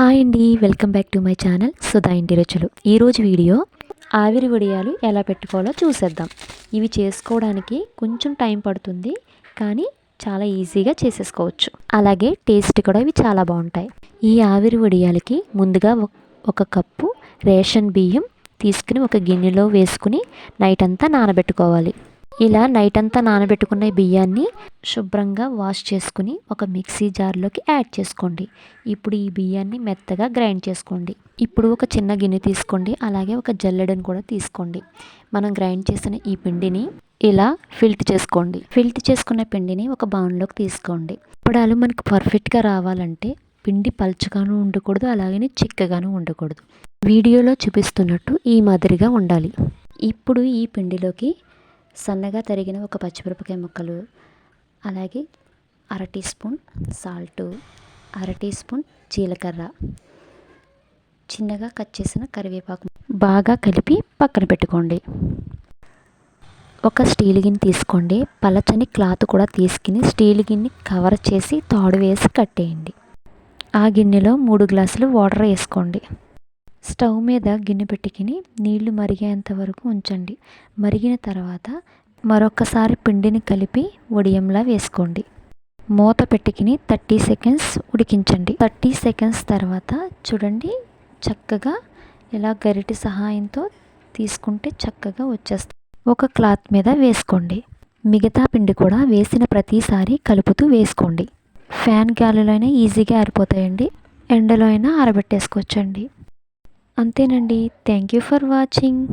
Hi అండి, welcome back to my channel Sudha ఇంటి రుచులు. ఈరోజు వీడియో ఆవిరి వడియాలు ఎలా పెట్టుకోవాలో చూసేద్దాం. ఇవి చేసుకోవడానికి కొంచెం టైం పడుతుంది, కానీ చాలా ఈజీగా చేసేసుకోవచ్చు. అలాగే టేస్ట్ కూడా ఇవి చాలా బాగుంటాయి. ఈ ఆవిరి వడియాలకి ముందుగా ఒక కప్పు రేషన్ బియ్యం తీసుకుని ఒక గిన్నెలో వేసుకుని నైట్ అంతా నానబెట్టుకోవాలి. ఇలా నైట్ అంతా నానబెట్టుకున్న బియ్యాన్ని శుభ్రంగా వాష్ చేసుకుని ఒక మిక్సీ జార్లోకి యాడ్ చేసుకోండి. ఇప్పుడు ఈ బియ్యాన్ని మెత్తగా గ్రైండ్ చేసుకోండి. ఇప్పుడు ఒక చిన్న గిన్నె తీసుకోండి, అలాగే ఒక జల్లెడను కూడా తీసుకోండి. మనం గ్రైండ్ చేసిన ఈ పిండిని ఇలా ఫిల్ట్ చేసుకోండి. ఫిల్ట్ చేసుకున్న పిండిని ఒక బౌల్లోకి తీసుకోండి. అప్పడాలు మనకు పర్ఫెక్ట్గా రావాలంటే పిండి పల్చగాను ఉండకూడదు, అలాగే చిక్కగాను ఉండకూడదు. వీడియోలో చూపిస్తున్నట్టు ఈ మాదిరిగా ఉండాలి. ఇప్పుడు ఈ పిండిలోకి సన్నగా తరిగిన ఒక పచ్చిమిరపకాయ ముక్కలు, అలాగే 1/2 teaspoon salt, 1/2 teaspoon జీలకర్ర, చిన్నగా కట్ చేసిన కరివేపాకు బాగా కలిపి పక్కన పెట్టుకోండి. ఒక స్టీల్ గిన్నె తీసుకోండి. పలచని క్లాత్ కూడా తీసుకుని స్టీల్ గిన్నె కవర్ చేసి తాడు వేసి కట్టేయండి. ఆ గిన్నెలో 3 గ్లాసులు వాటర్ వేసుకోండి. స్టవ్ మీద గిన్నె పెట్టుకుని నీళ్లు మరిగేంత వరకు ఉంచండి. మరిగిన తర్వాత మరొకసారి పిండిని కలిపి వడియంలా వేసుకోండి. మూత పెట్టుకుని 30 సెకండ్స్ ఉడికించండి. 30 సెకండ్స్ తర్వాత చూడండి, చక్కగా ఇలా గరిటె సహాయంతో తీసుకుంటే చక్కగా వచ్చేస్తుంది. ఒక క్లాత్ మీద వేసుకోండి. మిగతా పిండి కూడా వేసిన ప్రతిసారి కలుపుతూ వేసుకోండి. ఫ్యాన్ గాలిలో అయినా ఈజీగా ఆరిపోతాయండి, ఎండలో అయినా ఆరబెట్టేసుకోవచ్చండి. అంతేనండి. Thank you for watching.